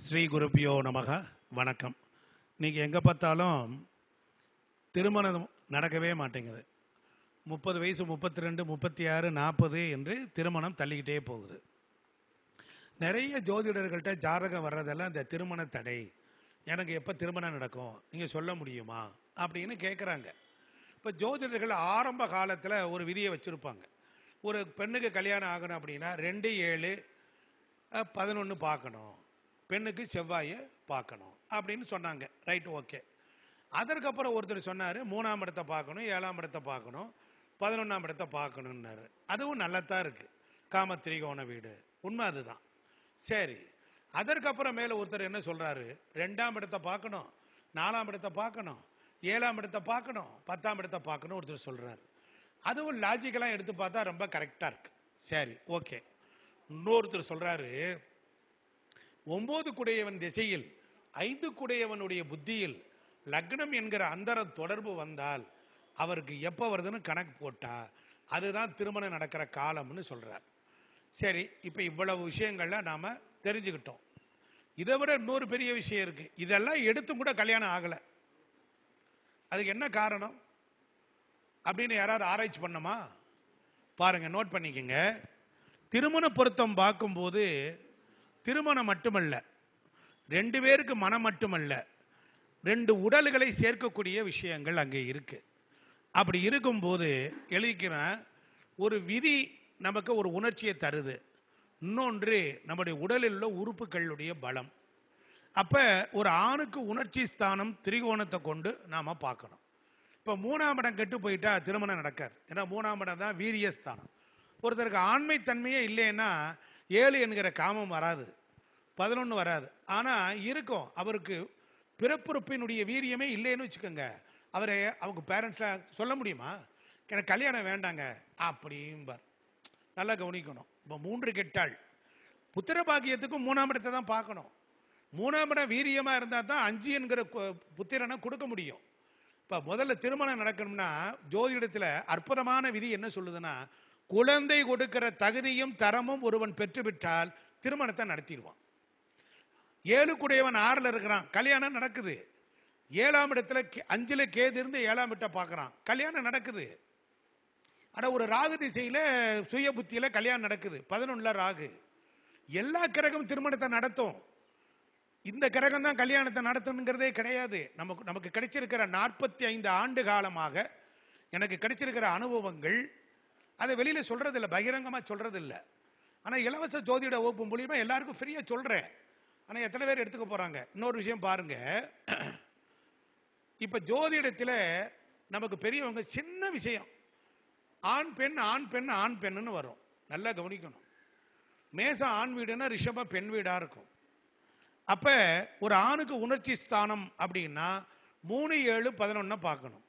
ஸ்ரீ குருப்பியோ நமக. வணக்கம். நீங்கள் எங்கே பார்த்தாலும் திருமணம் நடக்கவே மாட்டேங்குது. 30 வயசு, 32, 36, 40 என்று திருமணம் தள்ளிக்கிட்டே போகுது. நிறைய ஜோதிடர்கள்ட்ட ஜாதகம் வர்றதெல்லாம் இந்த திருமண தடை, எனக்கு எப்போ திருமணம் நடக்கும் நீங்கள் சொல்ல முடியுமா அப்படின்னு கேட்குறாங்க. இப்போ ஜோதிடர்கள் ஆரம்ப காலத்தில் ஒரு விதியை வச்சுருப்பாங்க. ஒரு பெண்ணுக்கு கல்யாணம் ஆகணும் அப்படின்னா 2-7-11 பார்க்கணும், பெண்ணுக்கு செவ்வாயை பார்க்கணும் அப்படின்னு சொன்னாங்க. Right, okay. அதற்கப்புறம் ஒருத்தர் சொன்னார் 3ஆம் இடத்தை பார்க்கணும், 7ஆம் இடத்தை பார்க்கணும், 11ஆம் இடத்தை பார்க்கணுன்னாரு. அதுவும் நல்லத்தான் இருக்குது, காமத்திரிகோண வீடு, உண்மை அதுதான். சரி, அதற்கப்புறம் மேலே ஒருத்தர் என்ன சொல்கிறாரு, 2ஆம் இடத்தை பார்க்கணும், 4ஆம் இடத்தை பார்க்கணும், 7ஆம் இடத்தை பார்க்கணும், 10ஆம் இடத்தை பார்க்கணும் ஒருத்தர் சொல்கிறாரு. அதுவும் லாஜிக்கெல்லாம் எடுத்து பார்த்தா ரொம்ப கரெக்டாக இருக்கு. சரி, ஓகே. இன்னொருத்தர் சொல்கிறாரு 9 குடையவன் திசையில் 5 குடையவனுடைய புத்தியில் லக்னம் என்கிற அந்தர தொடர்பு வந்தால் அவருக்கு எப்போ வருதுன்னு கணக்கு போட்டா அதுதான் திருமணம் நடக்கிற காலம்னு சொல்றார். சரி, இப்போ இவ்வளவு விஷயங்கள்லாம் நாம தெரிஞ்சுக்கிட்டோம். இதை விட இன்னொரு பெரிய விஷயம் இருக்கு. இதெல்லாம் எடுத்தும் கூட கல்யாணம் ஆகலை. அதுக்கு என்ன காரணம் அப்படின்னு யாராவது ஆராய்ச்சி பண்ணமா? பாருங்க, நோட் பண்ணிக்கங்க. திருமண பொருத்தம் பார்க்கும்போது திருமணம் மட்டுமல்ல, 2 பேருக்கு மனம் மட்டுமல்ல, 2 உடல்களை சேர்க்கக்கூடிய விஷயங்கள் அங்கே இருக்கு. அப்படி இருக்கும்போது எழுதிக்கிற ஒரு விதி நமக்கு ஒரு உணர்ச்சியை தருது. இன்னொன்று நம்முடைய உடலில் உள்ள உறுப்புகளுடைய பலம். அப்ப ஒரு ஆணுக்கு உணர்ச்சி ஸ்தானம் திரிகோணத்தை கொண்டு நாம பார்க்கணும். இப்போ 3ஆம் இடம் கெட்டு போயிட்டா திருமணம் நடக்காது. ஏன்னா 3ஆம் இடம் தான் வீரியஸ்தானம். ஒருத்தருக்கு ஆண்மை தன்மையே இல்லைன்னா 7 என்கிற காமம் வராது, 11 வராது. ஆனால் இருக்கும், அவருக்கு பிறப்புறுப்பினுடைய வீரியமே இல்லைன்னு வச்சுக்கோங்க. அவரை அவங்க பேரண்ட்ஸாக சொல்ல முடியுமா, எனக்கு கல்யாணம் வேண்டாங்க அப்படிம்பார். நல்லா கவனிக்கணும். இப்போ 3 கெட்டாள், புத்திர பாக்கியத்துக்கும் 3ஆம் இடத்தை தான் பார்க்கணும். 3ஆம் இடம் வீரியமாக இருந்தால் தான் 5 என்கிற புத்திரனை கொடுக்க முடியும். இப்போ முதல்ல திருமணம் நடக்கணும்னா ஜோதிடத்தில் அற்புதமான விதி என்ன சொல்லுதுன்னா, குழந்தை கொடுக்கிற தகுதியும் தரமும் ஒருவன் பெற்றுவிட்டால் திருமணத்தை நடத்திடுவான். 7 குடையவன் 6ல் இருக்கிறான், கல்யாணம் நடக்குது. 7ஆம் இடத்துல 5ல் கேது இருந்து 7ஆம் இடத்தை பார்க்குறான், கல்யாணம் நடக்குது. ஆனால் ஒரு ராகு திசையில் சுய புத்தியில் கல்யாணம் நடக்குது, 11ல் ராகு. எல்லா கிரகம் திருமணத்தை நடத்தும், இந்த கிரகம் தான் கல்யாணத்தை நடத்தணுங்கிறதே கிடையாது. நமக்கு கிடைச்சிருக்கிற 45 ஆண்டு காலமாக எனக்கு கிடைச்சிருக்கிற அனுபவங்கள் அதை வெளியில சொல்றது இல்லை, பகிரங்கமா சொல்றது இல்லை. ஆனா இலவச ஜோதிட வகுப்பு மூலியமா எல்லாருக்கும் ஃப்ரீயா சொல்றேன். ஆனா எத்தனை பேர் எடுத்துக்க போறாங்க? இன்னொரு விஷயம் பாருங்க, இப்ப ஜோதிடத்தில் நமக்கு பெரியவங்க சின்ன விஷயம், ஆண் பெண் ஆண் பெண் ஆண் பெண்ணுன்னு வரும். நல்லா கவனிக்கணும். மேசம் ஆண் வீடுன்னா ரிஷபம் பெண் வீடா இருக்கும். அப்ப ஒரு ஆணுக்கு உணர்ச்சி ஸ்தானம் அப்படின்னா 3, 7, 11 பார்க்கணும்.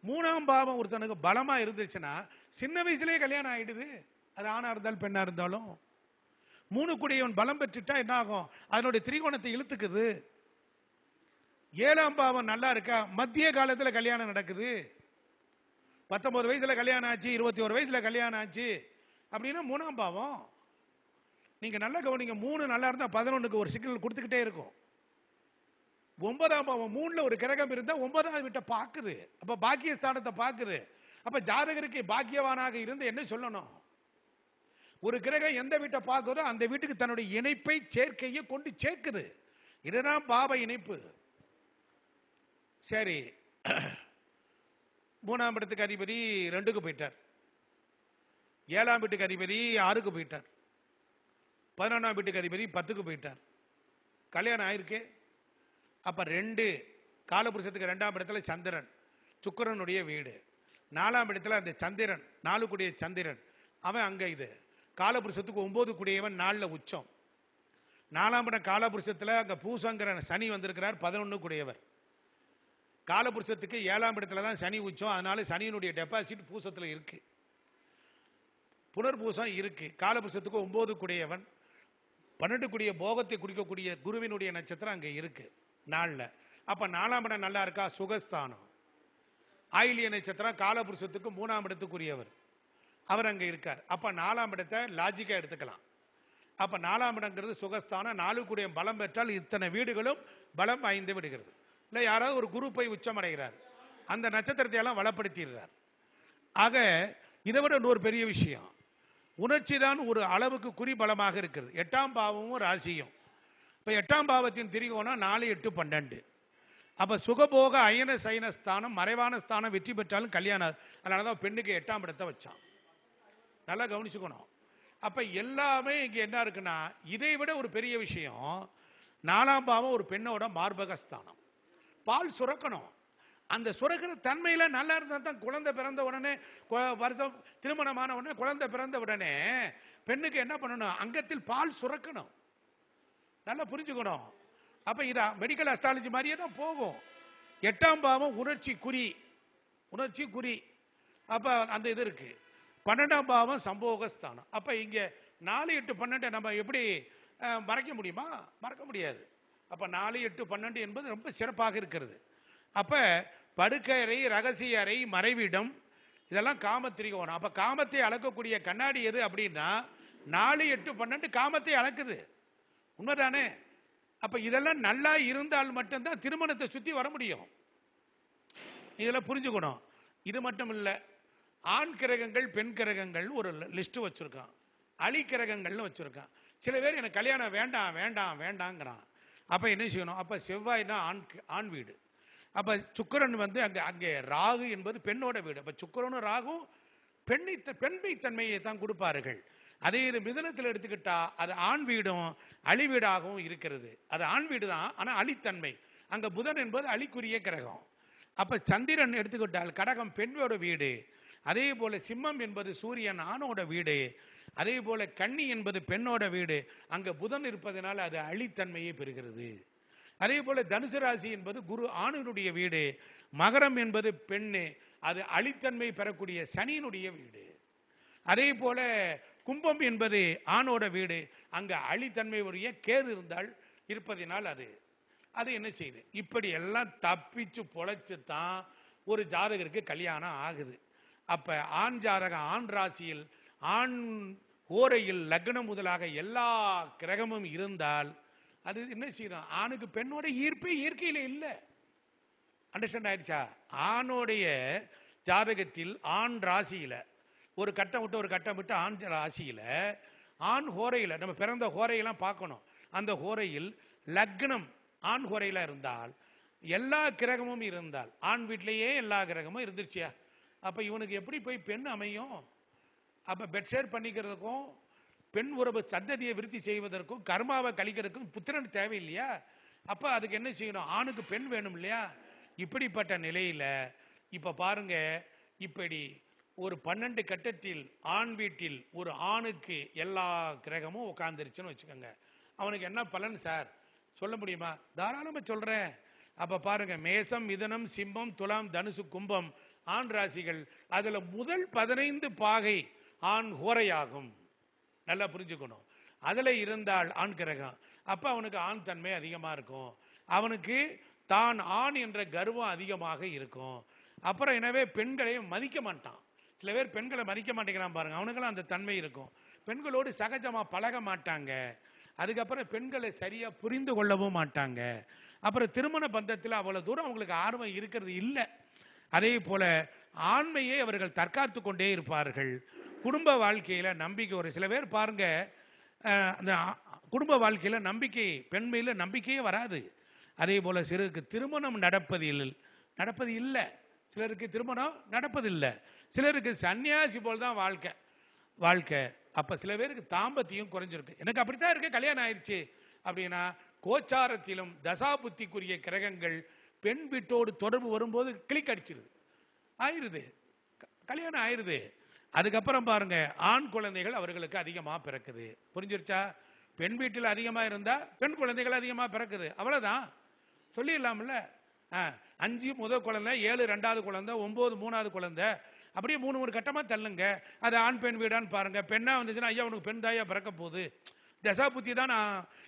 3ஆம் பாவம் ஒருத்தனுக்கு பலமா இருந்துச்சுன்னா சின்ன வயசுலேயே கல்யாணம் ஆயிடுது, அது ஆணா இருந்தாலும் பெண்ணா இருந்தாலும். 3 குடையவன் பலம் பெற்றுட்டா என்ன ஆகும், அதனுடைய திரிகோணத்தை இழுத்துக்குது. 7ஆம் பாவம் நல்லா இருக்கா, மத்திய காலத்தில் கல்யாணம் நடக்குது. 19 வயசுல கல்யாணம் ஆச்சு, 21 வயசுல கல்யாணம் ஆச்சு அப்படின்னா 3ஆம் பாவம். நீங்க நல்லா கவனிங்க, 3 நல்லா இருந்தா 11க்கு ஒரு சிக்னல் கொடுத்துக்கிட்டே இருக்கும். 9ஆம் பாவம் 3ல் ஒரு கிரகம் இருந்தா 9ஆவது வீட்டை பார்க்குது, அப்ப பாக்கியஸ்தானத்தை பார்க்குது. அப்ப ஜாதகருக்கு பாக்கியவானாக இருந்து என்ன சொல்லணும், ஒரு கிரகம் எந்த வீட்டை பார்க்குதோ அந்த வீட்டுக்கு தன்னுடைய இணைப்பை சேர்க்கையை கொண்டு சேர்க்குது. இதுதான் பாவ இணைப்பு. சரி, 3ஆம் இடத்துக்கு அதிபதி 2க்கு போயிட்டார், 7ஆம் வீட்டுக்கு அதிபதி 6க்கு போயிட்டார், 11ஆம் வீட்டுக்கு அதிபதி 10க்கு போயிட்டார். கல்யாணம் ஆயிருக்கு. அப்ப 2 காலபுருஷத்துக்கு 2ஆம் இடத்துல சந்திரன், சுக்கிரனுடைய வீடு. 4ஆம் இடத்துல அந்த சந்திரன், 4 குடைய சந்திரன், அவன் அங்க. இது காலபுருஷத்துக்கு 9 குடையவன் 4ல் உச்சம். 4ஆம் இடம் காலபுருஷத்துல அங்க பூசங்கிற சனி வந்திருக்கிறார், 11 குடையவர். காலபுருஷத்துக்கு 7ஆம் இடத்துல தான் சனி உச்சம், அதனால சனியினுடைய டெபாசிட் பூசத்துல இருக்கு, புனர்பூசம் இருக்கு. காலபுருஷத்துக்கு 9 குடையவன், 12 குடிய போகத்தை குடிக்கக்கூடிய குருவினுடைய நட்சத்திரம் அங்க இருக்கு 4ல். அப்ப 4ஆம் இடம் நல்லா இருக்கா, சுகஸ்தானம். ஆயிலிய நட்சத்திரம் காலபுருஷத்துக்கு 3ஆம் இடத்துக்குரியவர், அவர் அங்க இருக்கார். அப்ப 4ஆம் இடத்தை லாஜிக்கா எடுத்துக்கலாம். அப்ப 4ஆம் இடங்கிறது சுகஸ்தானம். 4 கூடிய பலம் பெற்றால் இத்தனை வீடுகளும் பலம் வாய்ந்து விடுகிறது. இல்லை யாராவது ஒரு குரு போய் உச்சமடைகிறார், அந்த நட்சத்திரத்தை எல்லாம் வளப்படுத்திடுறார். ஆக இதை விட இன்னொரு பெரிய விஷயம், உணர்ச்சி தான் ஒரு அளவுக்கு குறிபலமாக இருக்கிறது. 8ஆம் பாவமும் ராசியும். இப்போ 8ஆம் பாவத்தின் திரிகோணம் 4, 8, 12. அப்போ சுகபோக அயன சயன ஸ்தானம், மறைவான ஸ்தானம் வெற்றி பெற்றாலும் கல்யாணம். அதனால தான் பெண்ணுக்கு 8ஆம் இடத்தை வச்சான். நல்லா கவனிச்சுக்கணும். அப்போ எல்லாமே இங்கே என்ன இருக்குன்னா, இதை விட ஒரு பெரிய விஷயம், 4ஆம் பாவம் ஒரு பெண்ணோட மார்பகஸ்தானம். பால் சுரக்கணும். அந்த சுரக்கிற தன்மையில நல்லா இருந்தால் தான் குழந்தை பிறந்த உடனே, வருஷம் திருமணமான உடனே, குழந்தை பிறந்த உடனே பெண்ணுக்கு என்ன பண்ணணும், அங்கத்தில் பால் சுரக்கணும். நல்லா புரிஞ்சுக்கணும். அப்ப இத மெடிக்கல் அஸ்ட்ராலஜி மாதிரியே தான் போகும். 8ஆம் பாவம் உணர்ச்சி குறி, உணர்ச்சி குறி. அப்ப அந்த இது இருக்கு. 12ஆம் பாவம் சம்போகஸ்தானம். அப்ப இங்க 4, 8, 12 நம்ம எப்படி மறைக்க முடியுமா? மறக்க முடியாது. அப்ப 4, 8, 12 என்பது ரொம்ப சிறப்பாக இருக்கிறது. அப்ப படுக்கை அறை, ரகசிய அறை, மறைவிடம், இதெல்லாம் காமத்திரிகோணம். அப்ப காமத்தை அளக்கக்கூடிய கண்ணாடி எது அப்படின்னா 4, 8, 12 காமத்தை அளக்குது. உண்மைதானே? அப்ப இதெல்லாம் நல்லா இருந்தால் மட்டும்தான் திருமணத்தை சுத்தி வர முடியும். இதெல்லாம் புரிஞ்சுக்கணும். இது மட்டும் இல்ல, ஆண் கிரகங்கள் பெண் கிரகங்கள் ஒரு லிஸ்ட் வச்சிருக்கான், அலி கிரகங்கள்னு வச்சிருக்கான். சில பேர் எனக்கு கல்யாணம் வேண்டாம் வேண்டாம் வேண்டாங்கிறான். அப்ப என்ன செய்யணும்? அப்ப செவ்வாய்னா ஆண் வீடு. அப்ப சுக்கிரன் அங்கே ராகு என்பது பெண்ணோட வீடு. அப்ப சுக்கிரனும் ராகும் பெண்மை தன்மையை தான் கொடுப்பார்கள். அதே இது மிதுனத்தில் எடுத்துக்கிட்டா அது ஆண் வீடும் அழி வீடாகவும் இருக்கிறது. அது ஆண் வீடு தான், ஆனால் அழித்தன்மை. அங்க புதன் என்பது அழிக்குரிய கிரகம். அப்ப சந்திரன் எடுத்துக்கிட்டால் கடகம் பெண்ணோட வீடு. அதே போல சிம்மம் என்பது சூரியன் ஆணோட வீடு. அதே போல கன்னி என்பது பெண்ணோட வீடு. அங்க புதன் இருப்பதனால அது அழித்தன்மையை பெறுகிறது. அதே போல தனுசு ராசி என்பது குரு ஆணினுடைய வீடு. மகரம் என்பது பெண்ணு, அது அழித்தன்மை பெறக்கூடிய சனியினுடைய வீடு. அதே போல கும்பம் என்பது ஆணோட வீடு, அங்க அழித்தன்மை உரிய கேது இருந்தால் இருப்பதினால் அது என்ன செய்யுது? இப்படி எல்லாம் தப்பிச்சு பொழைச்சு தான் ஒரு ஜாதகருக்கு கல்யாணம் ஆகுது. அப்ப ஆண் ஜாதகம் ஆண் ராசியில் ஆண் ஓரையில் லக்னம் முதலாக எல்லா கிரகமும் இருந்தால் அது என்ன செய்யணும்? ஆணுக்கு பெண்ணோட ஈர்ப்பே இயற்கையில இல்லை. அண்டர்ஸ்டாண்ட் ஆயிடுச்சா? ஆணோடைய ஜாதகத்தில் ஆண் ராசியில ஒரு கட்டம் விட்டு ஒரு கட்டம் விட்டு ஆண் ராசியில ஆண் ஹோரையில் நம்ம பிறந்த ஹோரையெல்லாம் பார்க்கணும். அந்த ஹோரையில் லக்னம் ஆண் ஹோரையில இருந்தால் எல்லா கிரகமும் இருந்தால், ஆண் வீட்டிலேயே எல்லா கிரகமும் இருந்துருச்சியா, அப்ப இவனுக்கு எப்படி போய் பெண் அமையும்? அப்ப பெட் ஷேர் பண்ணிக்கிறதுக்கும் பெண் உறவு சந்ததியை விருத்தி செய்வதற்கும் கர்மாவை கழிக்கிறதுக்கும் புத்திரன் தேவை இல்லையா? அப்ப அதுக்கு என்ன செய்யணும்? ஆணுக்கு பெண் வேணும் இல்லையா? இப்படிப்பட்ட நிலையில இப்ப பாருங்க, இப்படி ஒரு 12 கட்டத்தில் ஆண் வீட்டில் ஒரு ஆணுக்கு எல்லா கிரகமும் உட்கார்ந்துருச்சுன்னு வச்சுக்கோங்க. அவனுக்கு என்ன பலன் சார் சொல்ல முடியுமா? தாராளமா சொல்றேன். அப்ப பாருங்க, மேசம், மிதுனம், சிம்மம், துலாம், தனுசு, கும்பம் ஆண் ராசிகள். அதுல முதல் 15 பாகை ஆண் ஹோரையாகும். நல்லா புரிஞ்சுக்கணும். அதுல இருந்தால் ஆண் கிரகம், அப்ப அவனுக்கு ஆண் தன்மை அதிகமா இருக்கும். அவனுக்கு தான் ஆண் என்ற கர்வம் அதிகமாக இருக்கும். அப்புறம் எனவே பெண்களை மதிக்க மாட்டான். சில பேர் பெண்களை மதிக்க மாட்டேங்கிறான் பாருங்க, அவனுக்கெல்லாம் அந்த தன்மை இருக்கும். பெண்களோடு சகஜமா பழக மாட்டாங்க. அதுக்கப்புறம் பெண்களை சரியா புரிந்து கொள்ளவும் மாட்டாங்க. அப்புறம் திருமண பந்தத்தில் அவ்வளவு தூரம் அவங்களுக்கு ஆர்வம் இருக்கிறது இல்லை. அதே போல ஆண்மையை அவர்கள் தற்காத்து கொண்டே இருப்பார்கள். குடும்ப வாழ்க்கையில நம்பிக்கை, ஒரு சில பேர் பாருங்க, அந்த குடும்ப வாழ்க்கையில நம்பிக்கை, பெண்மையில நம்பிக்கையே வராது. அதே போல சிலருக்கு திருமணம் நடப்பது இல்லை, சிலருக்கு திருமணம் நடப்பதில்லை, சிலருக்கு சன்னியாசி போல் தான் வாழ்க்கை. அப்ப சில பேருக்கு தாம்பத்தியம் குறைஞ்சிருக்கு. எனக்கு அப்படித்தான் இருக்கு, கல்யாணம் ஆயிடுச்சு அப்படின்னா கோச்சாரத்திலும் தசாபுத்திக்குரிய கிரகங்கள் பெண் வீட்டோடு தொடர்பு வரும்போது கிளிக் அடிச்சிருது, ஆயிருது, கல்யாணம் ஆயிருது. அதுக்கப்புறம் பாருங்க, ஆண் குழந்தைகள் அவர்களுக்கு அதிகமா பிறக்குது. புரிஞ்சிருச்சா? பெண் வீட்டில் அதிகமா இருந்தா பெண் குழந்தைகள் அதிகமா பிறக்குது, அவ்வளவுதான். சொல்லிடலாம்ல. 5 முதல் குழந்தை, 7 2வது குழந்தை, 9 3வது குழந்தை, அப்படியே 3 கட்டமா தள்ளுங்க. அது ஆண் பெண் வீடான்னு பாருங்க. பெண்ணா வந்துச்சுன்னா ஐயா உனக்கு பெண் தாயா பிறக்க போகுது. தசா புத்தி தான்.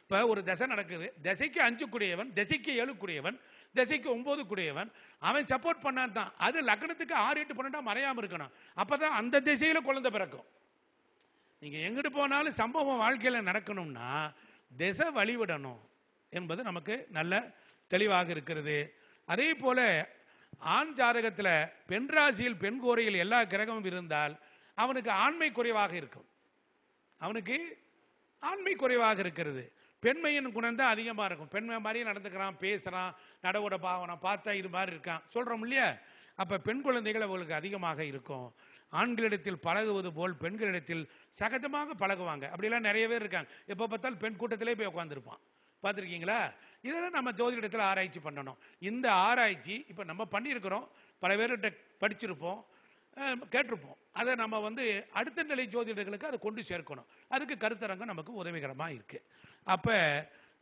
இப்ப ஒரு தசை நடக்குது, தசைக்கு 5 கூடியவன், தசைக்கு 7 கூடியவன், தசைக்கு 9 கூடியவன், அவன் சப்போர்ட் பண்ணான் தான். அது லக்னத்துக்கு 6 8 12 மறையாம இருக்கணும். அப்பதான் அந்த திசையில குழந்தை பிறக்கும். நீங்கள் எங்கிட்டு போனாலும் சம்பவம் வாழ்க்கையில் நடக்கணும்னா திசை வழிவிடணும் என்பது நமக்கு நல்ல தெளிவாக இருக்கிறது. அதே போல ஆண் ஜாதகத்தில் பெண் ராசியில் பெண் கோரையில் எல்லா கிரகமும் இருந்தால் அவனுக்கு ஆண்மை குறைவாக இருக்கும். அவனுக்கு ஆண்மை குறைவாக இருக்கிறது. பெண்மையின் குணம் தான் அதிகமாக இருக்கும். பெண்மை மாதிரியே நடந்துக்கிறான், பேசுகிறான், நடவோட பாவனை பார்த்தா இது மாதிரி இருக்கான் சொல்கிறோம் இல்லையா? அப்போ பெண் குழந்தைகள் அவங்களுக்கு அதிகமாக இருக்கும். ஆண்களிடத்தில் பழகுவது போல் பெண்களிடத்தில் சகஜமாக பழகுவாங்க. அப்படிலாம் நிறைய பேர் இருக்காங்க. எப்போ பார்த்தாலும் பெண் கூட்டத்திலே போய் உட்காந்துருப்பான். பார்த்துருக்கீங்களா? இதெல்லாம் நம்ம ஜோதிடத்தில் ஆராய்ச்சி பண்ணணும். இந்த ஆராய்ச்சி இப்போ நம்ம பண்ணியிருக்கிறோம், பல பேர்கிட்ட படிச்சிருப்போம், கேட்டிருப்போம். அதை நம்ம அடுத்த நிலை ஜோதிடர்களுக்கு அதை கொண்டு சேர்க்கணும். அதுக்கு கருத்தரங்கம் நமக்கு உதவிகரமாக இருக்குது. அப்போ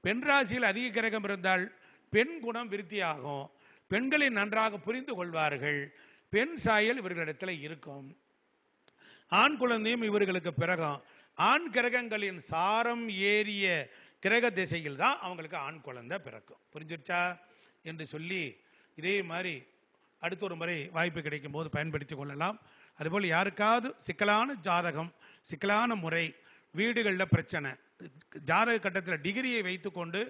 பெண் ராசியில் அதிக கிரகம் இருந்தால் பெண் குணம் விருத்தியாகும், பெண்களை நன்றாக புரிந்து கொள்வார்கள், பெண் சாயல் இவர்களிடத்தில் இருக்கும், ஆண் குழந்தையும் இவர்களுக்கு பிறகும். ஆண் கிரகங்களின் சாரம் ஏறிய கிரக திசையில் தான் அவங்களுக்கு ஆண் குழந்தை பிறக்கும். புரிஞ்சிருச்சா என்று சொல்லி இதே மாதிரி அடுத்த ஒரு முறை வாய்ப்பு கிடைக்கும் போது பயன்படுத்தி கொள்ளலாம். அதுபோல் யாருக்காவது சிக்கலான ஜாதகம், சிக்கலான முறை, வீடுகளில் பிரச்சனை, ஜாதக கட்டத்தில் டிகிரியை வைத்துக்கொண்டு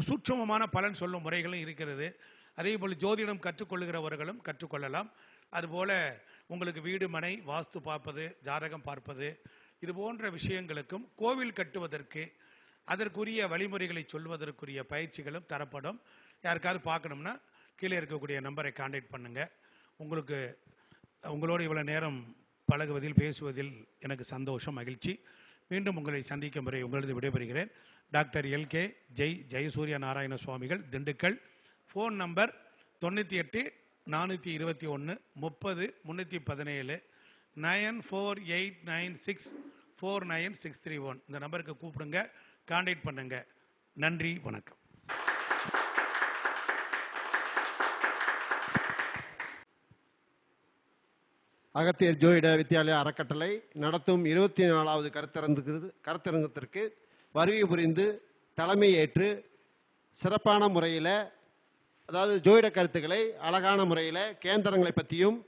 சூட்சமமான பலன் சொல்லும் முறைகளும் இருக்கிறது. அதே போல் ஜோதிடம் கற்றுக்கொள்கிறவர்களும் கற்றுக்கொள்ளலாம். அதுபோல் உங்களுக்கு வீடு மனை வாஸ்து பார்ப்பது, ஜாதகம் பார்ப்பது, இது போன்ற விஷயங்களுக்கும் கோவில் கட்டுவதற்கு அதற்குரிய வழிமுறைகளை சொல்வதற்குரிய பயிற்சிகளும் தரப்படும். யாருக்காவது பார்க்கணும்னா கீழே இருக்கக்கூடிய நம்பரை கான்டாக்ட் பண்ணுங்கள். உங்களோடு இவ்வளோ நேரம் பழகுவதில் பேசுவதில் எனக்கு சந்தோஷம், மகிழ்ச்சி. மீண்டும் உங்களை சந்திக்கும் வரை உங்களது விடைபெறுகிறேன். டாக்டர் LK ஜெயசூரிய நாராயண சுவாமிகள், திண்டுக்கல். Phone number 98 421 30 317 9489649631. இந்த நம்பருக்கு கூப்பிடுங்க, கான்டாக்ட் பண்ணுங்க. நன்றி, வணக்கம். அகத்தியர் ஜோதிட வித்யாலயா அறக்கட்டளை நடத்தும் 24வது கருத்தரங்கத்திற்கு வருகை புரிந்து தலைமை ஏற்று சிறப்பான முறையில், அதாவது ஜோதிட கருத்துக்களை அழகான முறையில், கேந்திரங்களை பற்றியும்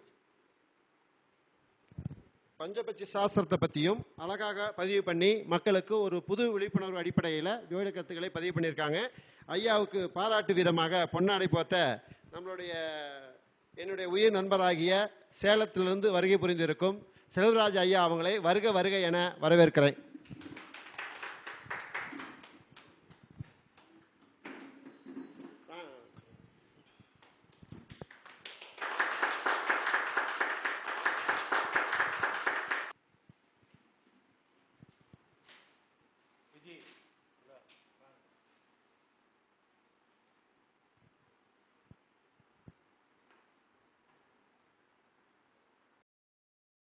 பஞ்சபட்சி சாஸ்திரத்தை பற்றியும் அழகாக பதிவு பண்ணி மக்களுக்கு ஒரு புது விழிப்புணர்வு அடிப்படையில் ஜோதிட கருத்துக்களை பதிவு பண்ணியிருக்காங்க. ஐயாவுக்கு பாராட்டு விதமாக பொன்னாடை போத்த என்னுடைய உயிர் நண்பராகிய சேலத்திலிருந்து வருகை புரிந்திருக்கும் செல்வராஜ் ஐயா அவங்களை வருக வருக என வரவேற்கிறேன்.